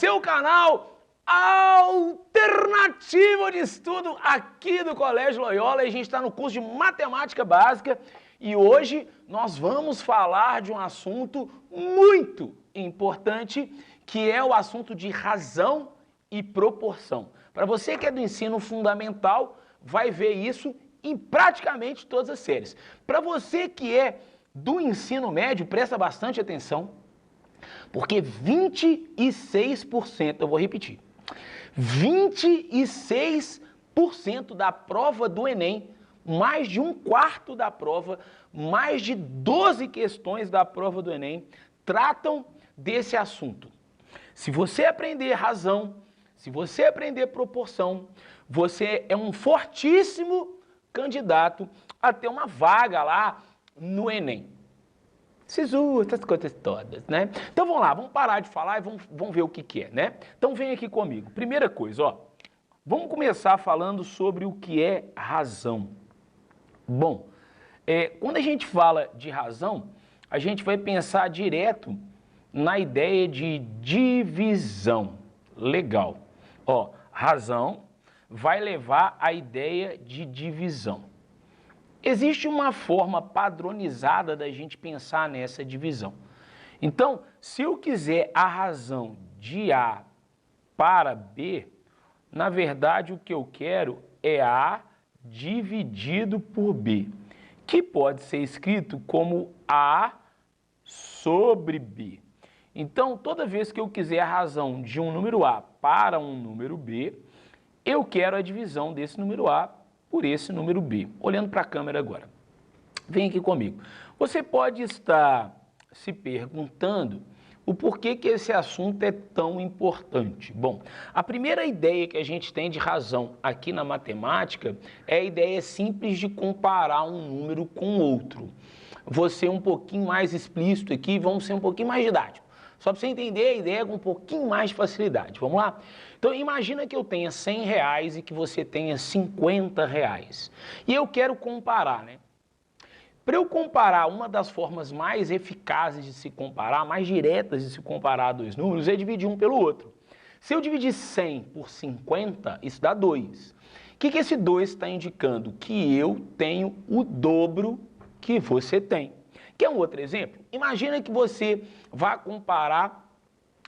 seu canal alternativo de estudo aqui do Colégio Loyola. E a gente está no curso de Matemática Básica e hoje nós vamos falar de um assunto muito importante, que é o assunto de razão e proporção. Para você que é do ensino fundamental, vai ver isso em praticamente todas as séries. Para você que é do ensino médio, presta bastante atenção, porque 26%, eu vou repetir, 26% da prova do Enem, mais de um quarto da prova, mais de 12 questões da prova do Enem, tratam desse assunto. Se você aprender razão, se você aprender proporção, você é um fortíssimo candidato a ter uma vaga lá no Enem. Sisu, essas coisas todas, né? Então vamos lá, vamos parar de falar e vamos ver o que é, né? Então vem aqui comigo. Primeira coisa, ó, vamos começar falando sobre o que é razão. Bom, quando a gente fala de razão, a gente vai pensar direto na ideia de divisão. Legal. Ó, razão vai levar à ideia de divisão. Existe uma forma padronizada da gente pensar nessa divisão. Então, se eu quiser a razão de A para B, na verdade o que eu quero é A dividido por B, que pode ser escrito como A sobre B. Então, toda vez que eu quiser a razão de um número A para um número B, eu quero a divisão desse número A por esse número B. Olhando para a câmera agora. Vem aqui comigo. Você pode estar se perguntando o porquê que esse assunto é tão importante. Bom, a primeira ideia que a gente tem de razão aqui na matemática é a ideia simples de comparar um número com outro. Vou ser um pouquinho mais explícito aqui, vamos ser um pouquinho mais didático. Só para você entender a ideia com um pouquinho mais de facilidade. Vamos lá? Então, imagina que eu tenha R$100 e que você tenha R$50. E eu quero comparar, né? Para eu comparar, uma das formas mais eficazes de se comparar, mais diretas de se comparar dois números, é dividir um pelo outro. Se eu dividir 100 por 50, isso dá 2. O que esse 2 está indicando? Que eu tenho o dobro que você tem. Quer um outro exemplo? Imagina que você vá comparar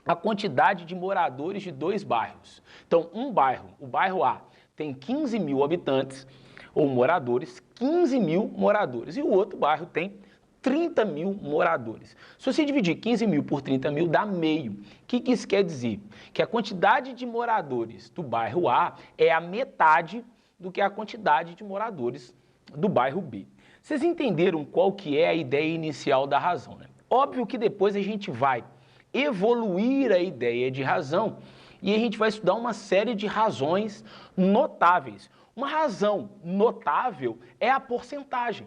a quantidade de moradores de dois bairros. Então, um bairro, o bairro A, tem 15 mil habitantes, ou moradores, 15 mil moradores, e o outro bairro tem 30 mil moradores. Se você dividir 15 mil por 30 mil, dá meio. O que isso quer dizer? Que a quantidade de moradores do bairro A é a metade do que a quantidade de moradores do bairro B. Vocês entenderam qual que é a ideia inicial da razão, né? Óbvio que depois a gente vai evoluir a ideia de razão e a gente vai estudar uma série de razões notáveis. Uma razão notável é a porcentagem.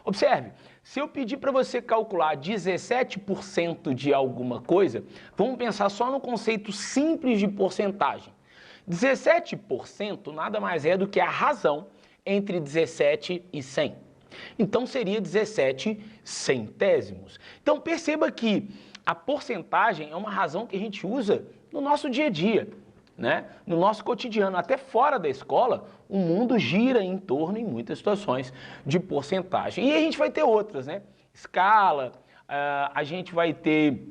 Observe, se eu pedir para você calcular 17% de alguma coisa, vamos pensar só no conceito simples de porcentagem. 17% nada mais é do que a razão entre 17 e 100. Então, seria 17 centésimos. Então, perceba que a porcentagem é uma razão que a gente usa no nosso dia a dia, né? No nosso cotidiano. Até fora da escola, o mundo gira em torno, em muitas situações, de porcentagem. E a gente vai ter outras, né? Escala, a gente vai ter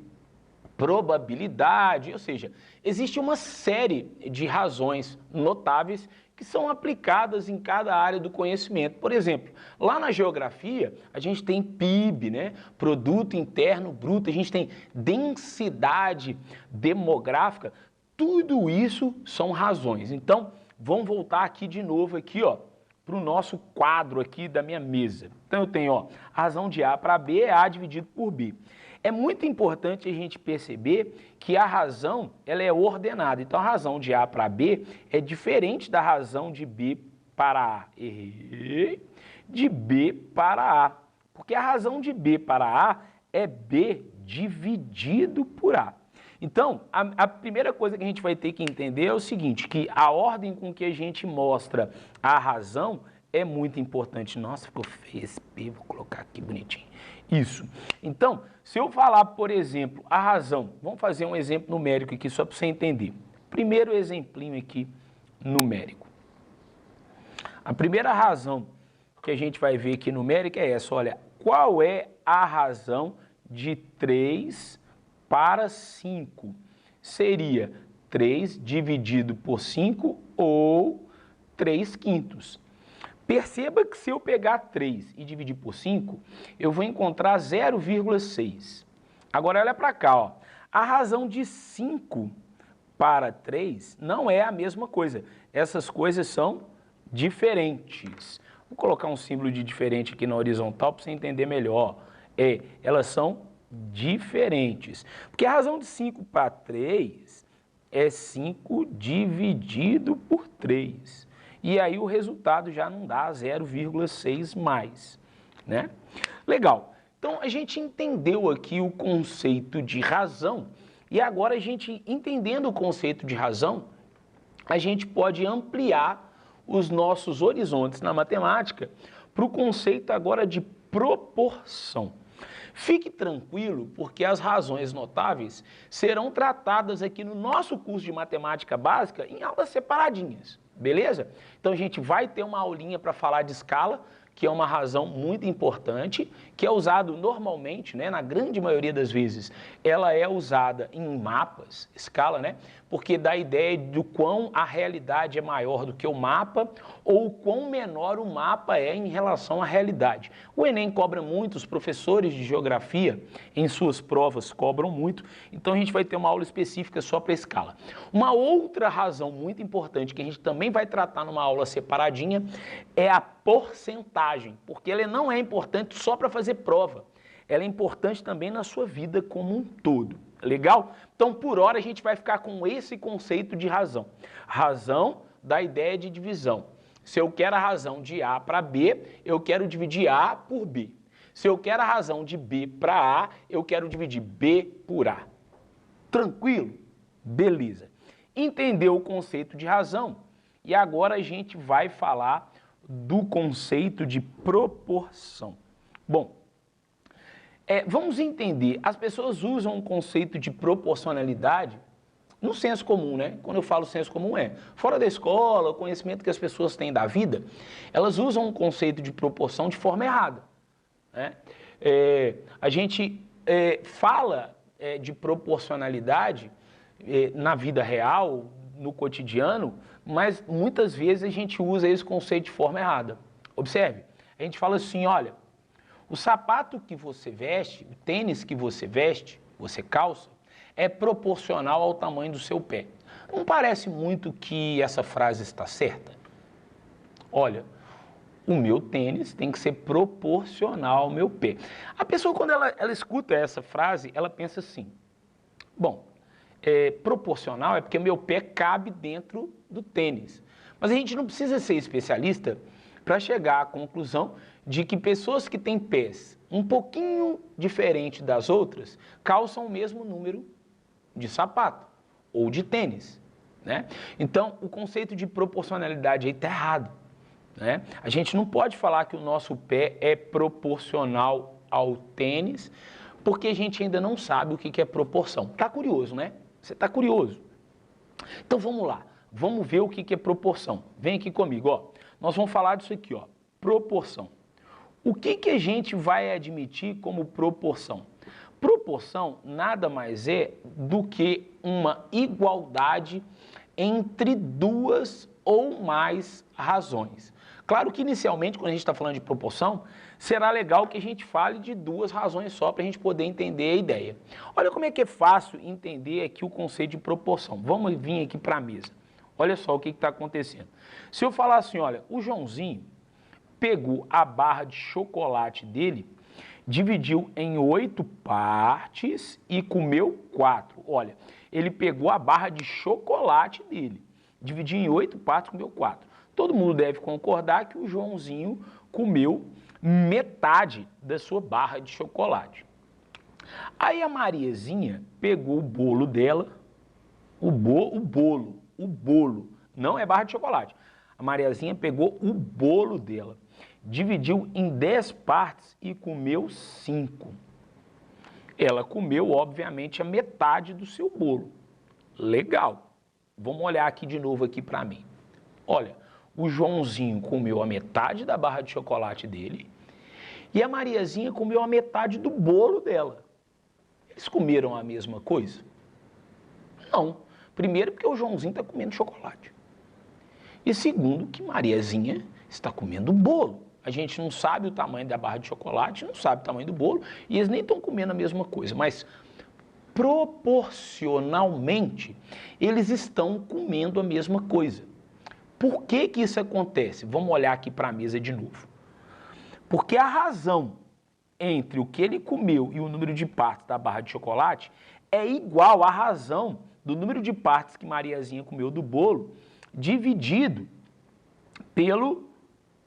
probabilidade, ou seja, existe uma série de razões notáveis que são aplicadas em cada área do conhecimento. Por exemplo, lá na geografia, a gente tem PIB, né? Produto Interno Bruto, a gente tem densidade demográfica, tudo isso são razões. Então, vamos voltar aqui de novo aqui, ó, para o nosso quadro aqui da minha mesa. Então, eu tenho, ó, a razão de A para B é A dividido por B. É muito importante a gente perceber que a razão ela é ordenada. Então, a razão de A para B é diferente da razão de B para A. De B para A. Porque a razão de B para A é B dividido por A. Então, a primeira coisa que a gente vai ter que entender é o seguinte, que a ordem com que a gente mostra a razão é muito importante. Nossa, ficou feio esse P, vou colocar aqui bonitinho. Isso. Então, se eu falar, por exemplo, a razão, vamos fazer um exemplo numérico aqui só para você entender. Primeiro exemplinho aqui numérico. A primeira razão que a gente vai ver aqui numérica é essa, olha, qual é a razão de 3 para 5? Seria 3 dividido por 5 ou 3 quintos. Perceba que se eu pegar 3 e dividir por 5, eu vou encontrar 0,6. Agora olha para cá, ó. A razão de 5 para 3 não é a mesma coisa. Essas coisas são diferentes. Vou colocar um símbolo de diferente aqui na horizontal para você entender melhor. Elas são diferentes. Porque a razão de 5 para 3 é 5 dividido por 3. E aí o resultado já não dá 0,6 mais, né? Legal. Então a gente entendeu aqui o conceito de razão e agora a gente, entendendo o conceito de razão, a gente pode ampliar os nossos horizontes na matemática para o conceito agora de proporção. Fique tranquilo, porque as razões notáveis serão tratadas aqui no nosso curso de matemática básica em aulas separadinhas. Beleza? Então a gente vai ter uma aulinha para falar de escala, que é uma razão muito importante, que é usado normalmente, né, na grande maioria das vezes, ela é usada em mapas, escala, né, porque dá a ideia do quão a realidade é maior do que o mapa ou o quão menor o mapa é em relação à realidade. O Enem cobra muito, os professores de geografia em suas provas cobram muito, então a gente vai ter uma aula específica só para escala. Uma outra razão muito importante que a gente também vai tratar numa aula separadinha é a porcentagem, porque ela não é importante só para fazer prova, ela é importante também na sua vida como um todo. Legal? Então, por hora, a gente vai ficar com esse conceito de razão. Razão da ideia de divisão. Se eu quero a razão de A para B, eu quero dividir A por B. Se eu quero a razão de B para A, eu quero dividir B por A. Tranquilo? Beleza. Entendeu o conceito de razão? E agora a gente vai falar do conceito de proporção. Bom, vamos entender, as pessoas usam o conceito de proporcionalidade no senso comum, né? Quando eu falo senso comum fora da escola, o conhecimento que as pessoas têm da vida, elas usam o conceito de proporção de forma errada, né? A gente fala de proporcionalidade na vida real, no cotidiano, mas muitas vezes a gente usa esse conceito de forma errada. Observe, a gente fala assim, olha, o sapato que você veste, o tênis que você veste, você calça, é proporcional ao tamanho do seu pé. Não parece muito que essa frase está certa? Olha, o meu tênis tem que ser proporcional ao meu pé. A pessoa, quando ela escuta essa frase, ela pensa assim, bom, proporcional é porque meu pé cabe dentro do tênis. Mas a gente não precisa ser especialista para chegar à conclusão de que pessoas que têm pés um pouquinho diferente das outras calçam o mesmo número de sapato ou de tênis, né? Então, o conceito de proporcionalidade aí está errado, né? A gente não pode falar que o nosso pé é proporcional ao tênis, porque a gente ainda não sabe o que é proporção. Tá curioso, né? Você está curioso? Então vamos lá, vamos ver o que é proporção. Vem aqui comigo, ó. Nós vamos falar disso aqui, ó, proporção. O que a gente vai admitir como proporção? Proporção nada mais é do que uma igualdade entre duas ou mais razões. Claro que inicialmente, quando a gente está falando de proporção, será legal que a gente fale de duas razões só para a gente poder entender a ideia. Olha como é que é fácil entender aqui o conceito de proporção. Vamos vir aqui para a mesa. Olha só o que está acontecendo. Se eu falar assim, olha, o Joãozinho pegou a barra de chocolate dele, dividiu em 8 partes e comeu 4. Olha, ele pegou a barra de chocolate dele, dividiu em 8 partes e comeu 4. Todo mundo deve concordar que o Joãozinho comeu metade da sua barra de chocolate. Aí a Mariazinha pegou o bolo dela, o bolo, não é barra de chocolate. A Mariazinha pegou o bolo dela, dividiu em 10 partes e comeu 5. Ela comeu, obviamente, a metade do seu bolo. Legal. Vamos olhar aqui de novo aqui para mim. Olha, o Joãozinho comeu a metade da barra de chocolate dele e a Mariazinha comeu a metade do bolo dela. Eles comeram a mesma coisa? Não. Primeiro, porque o Joãozinho está comendo chocolate. E segundo, que Mariazinha está comendo bolo. A gente não sabe o tamanho da barra de chocolate, não sabe o tamanho do bolo, e eles nem estão comendo a mesma coisa. Mas, proporcionalmente, eles estão comendo a mesma coisa. Por que que isso acontece? Vamos olhar aqui para a mesa de novo. Porque a razão entre o que ele comeu e o número de partes da barra de chocolate é igual à razão do número de partes que Mariazinha comeu do bolo, dividido pelo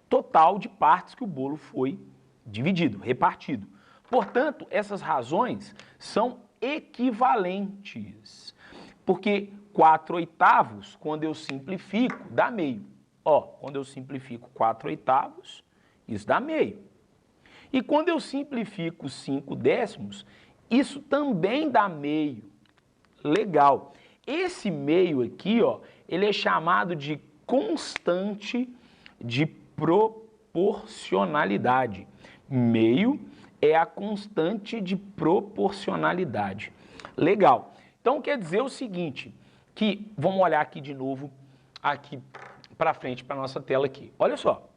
total de partes que o bolo foi dividido, repartido. Portanto, essas razões são equivalentes, porque 4/8, quando eu simplifico, dá meio. Ó, quando eu simplifico 4/8, isso dá meio. E quando eu simplifico 5/10, isso também dá meio. Legal. Esse meio aqui, ó, ele é chamado de constante de proporcionalidade. Meio é a constante de proporcionalidade. Legal. Então quer dizer o seguinte, que vamos olhar aqui de novo, aqui para frente, para nossa tela aqui. Olha só.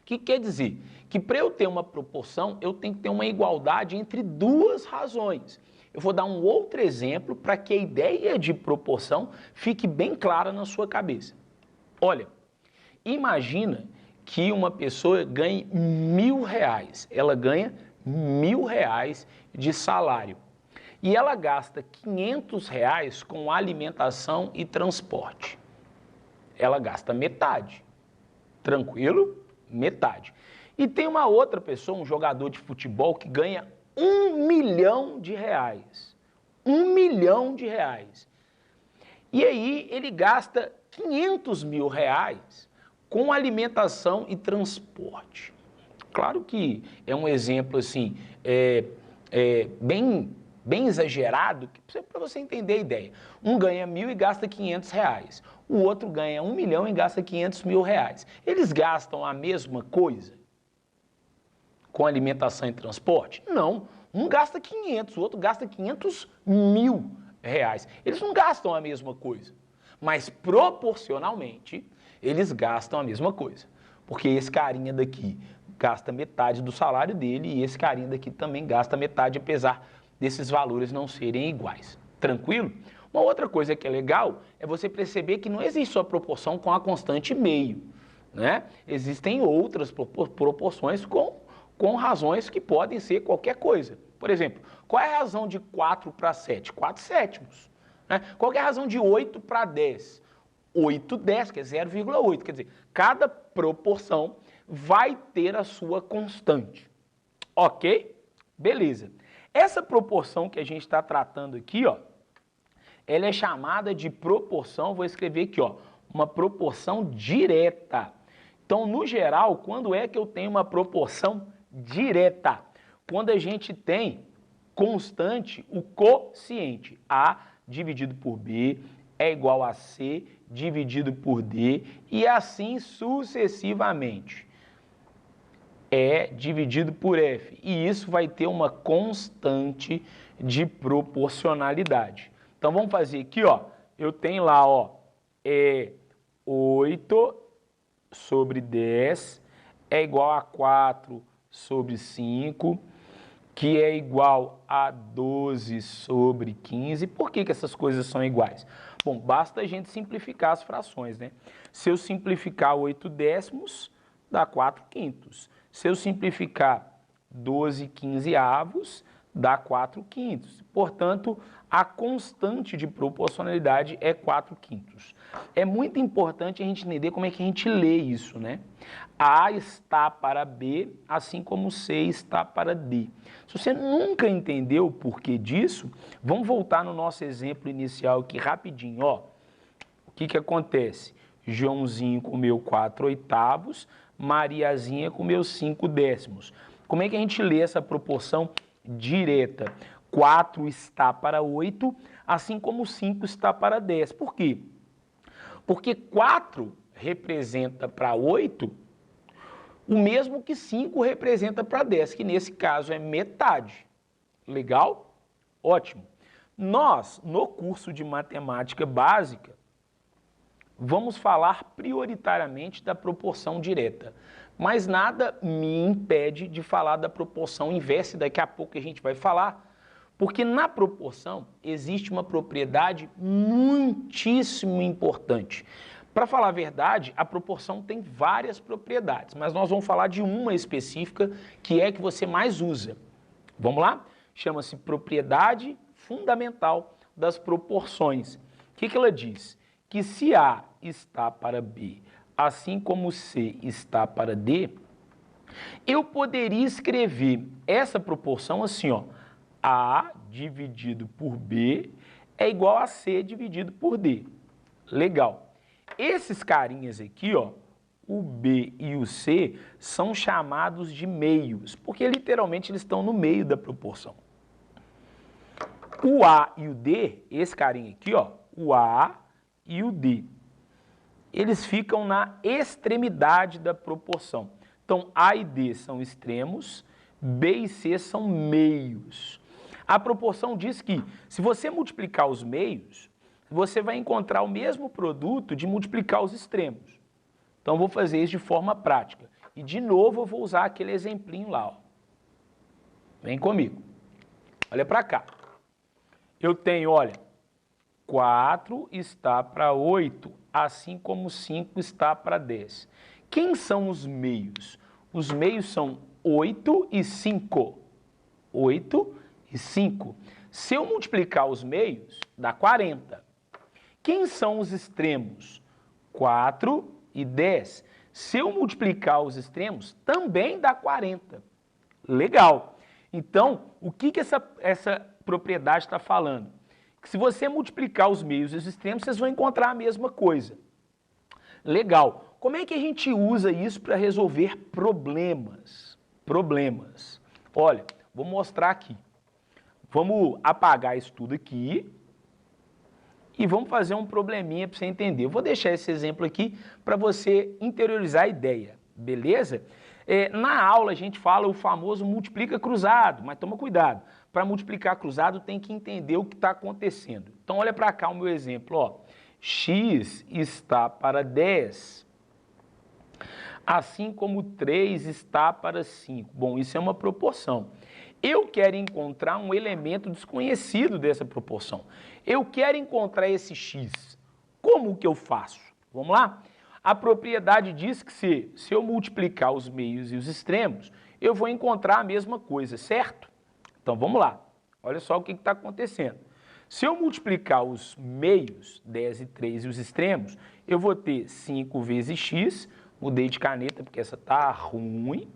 O que quer dizer? Que para eu ter uma proporção, eu tenho que ter uma igualdade entre duas razões. Eu vou dar um outro exemplo para que a ideia de proporção fique bem clara na sua cabeça. Olha, imagina que uma pessoa ganhe R$1.000. Ela ganha R$1.000 de salário. E ela gasta R$500 com alimentação e transporte. Ela gasta metade. Tranquilo? Metade. E tem uma outra pessoa, um jogador de futebol, que ganha R$1.000.000. R$1.000.000. E aí ele gasta R$500.000 com alimentação e transporte. Claro que é um exemplo assim, bem exagerado, para você entender a ideia. Um ganha 1.000 e gasta R$500. O outro ganha 1 milhão e gasta R$500.000. Eles gastam a mesma coisa com alimentação e transporte? Não. Um gasta 500, o outro gasta R$500.000. Eles não gastam a mesma coisa. Mas proporcionalmente, eles gastam a mesma coisa. Porque esse carinha daqui gasta metade do salário dele e esse carinha daqui também gasta metade, apesar desses valores não serem iguais. Tranquilo? Uma outra coisa que é legal é você perceber que não existe só proporção com a constante meio, né? Existem outras proporções com razões que podem ser qualquer coisa. Por exemplo, qual é a razão de 4 para 7? 4/7. Né? Qual é a razão de 8 para 10? 8/10, que é 0,8. Quer dizer, cada proporção vai ter a sua constante. Ok? Beleza. Essa proporção que a gente está tratando aqui, ó, ela é chamada de proporção, vou escrever aqui, ó, uma proporção direta. Então, no geral, quando é que eu tenho uma proporção direta? Quando a gente tem constante o quociente. A dividido por B é igual a C dividido por D e assim sucessivamente. E dividido por F. E isso vai ter uma constante de proporcionalidade. Então, vamos fazer aqui, ó. Eu tenho lá, ó, 8 sobre 10 é igual a 4 sobre 5, que é igual a 12 sobre 15. Por que que essas coisas são iguais? Bom, basta a gente simplificar as frações, né? Se eu simplificar 8/10, dá 4/5. Se eu simplificar 12/15, dá 4/5. Portanto, a constante de proporcionalidade é 4/5. É muito importante a gente entender como é que a gente lê isso, né? A está para B, assim como C está para D. Se você nunca entendeu o porquê disso, vamos voltar no nosso exemplo inicial aqui rapidinho, ó. O que que acontece? Joãozinho comeu 4/8, Mariazinha comeu 5 décimos. Como é que a gente lê essa proporção direta? 4 está para 8, assim como 5 está para 10. Por quê? Porque 4 representa para 8 o mesmo que 5 representa para 10, que nesse caso é metade. Legal? Ótimo. Nós, no curso de matemática básica, vamos falar prioritariamente da proporção direta, mas nada me impede de falar da proporção inversa, daqui a pouco a gente vai falar, porque na proporção existe uma propriedade muitíssimo importante. Para falar a verdade, a proporção tem várias propriedades, mas nós vamos falar de uma específica que é a que você mais usa. Vamos lá? Chama-se propriedade fundamental das proporções. O que ela diz? Que se A está para B, assim como C está para D, eu poderia escrever essa proporção assim, ó, A dividido por B é igual a C dividido por D. Legal. Esses carinhas aqui, ó, o B e o C, são chamados de meios, porque literalmente eles estão no meio da proporção. O A e o D, esse carinha aqui, ó, o A e o D, eles ficam na extremidade da proporção. Então, A e D são extremos, B e C são meios. A proporção diz que, se você multiplicar os meios, você vai encontrar o mesmo produto de multiplicar os extremos. Então, vou fazer isso de forma prática. E, de novo, eu vou usar aquele exemplinho lá, ó. Vem comigo. Olha para cá. Eu tenho, olha, 4 está para 8, assim como 5 está para 10. Quem são os meios? Os meios são 8 e 5. 8 e 5. Se eu multiplicar os meios, dá 40. Quem são os extremos? 4 e 10. Se eu multiplicar os extremos, também dá 40. Legal. Então, o que essa propriedade está falando? Que se você multiplicar os meios e os extremos, vocês vão encontrar a mesma coisa. Legal. Como é que a gente usa isso para resolver problemas? Olha, vou mostrar aqui. Vamos apagar isso tudo aqui e vamos fazer um probleminha para você entender. Eu vou deixar esse exemplo aqui para você interiorizar a ideia, beleza? Na aula a gente fala o famoso multiplica cruzado, mas toma cuidado. Para multiplicar cruzado tem que entender o que está acontecendo. Então olha para cá o meu exemplo, ó. X está para 10, assim como 3 está para 5. Bom, isso é uma proporção. Eu quero encontrar um elemento desconhecido dessa proporção. Eu quero encontrar esse x. Como que eu faço? Vamos lá? A propriedade diz que se eu multiplicar os meios e os extremos, eu vou encontrar a mesma coisa, certo? Então vamos lá. Olha só o que está acontecendo. Se eu multiplicar os meios, 10 e 3, e os extremos, eu vou ter 5 vezes x, mudei de caneta porque essa está ruim,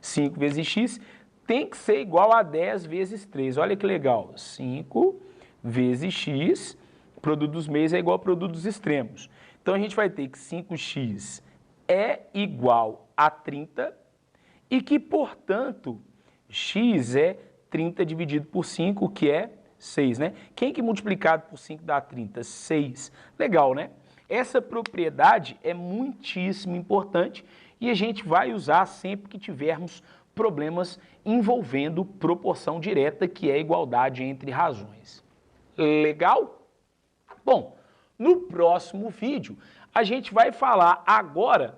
5 vezes x, tem que ser igual a 10 vezes 3. Olha que legal. 5 vezes x, produto dos meios é igual ao produto dos extremos. Então, a gente vai ter que 5x é igual a 30 e que, portanto, x é 30 dividido por 5, que é 6, né? Quem que multiplicado por 5 dá 30? 6. Legal, né? Essa propriedade é muitíssimo importante e a gente vai usar sempre que tivermos problemas envolvendo proporção direta, que é igualdade entre razões. Legal? Bom, no próximo vídeo a gente vai falar agora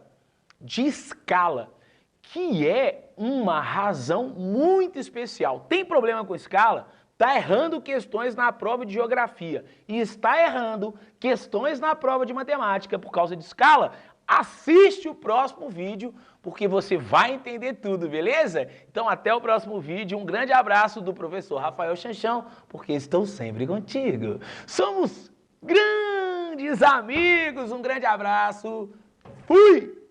de escala, que é uma razão muito especial. Tem problema com escala? Está errando questões na prova de geografia e está errando questões na prova de matemática por causa de escala? Assiste o próximo vídeo, porque você vai entender tudo, beleza? Então, até o próximo vídeo. Um grande abraço do professor Rafael Chanchão, porque estou sempre contigo. Somos grandes amigos. Um grande abraço. Fui!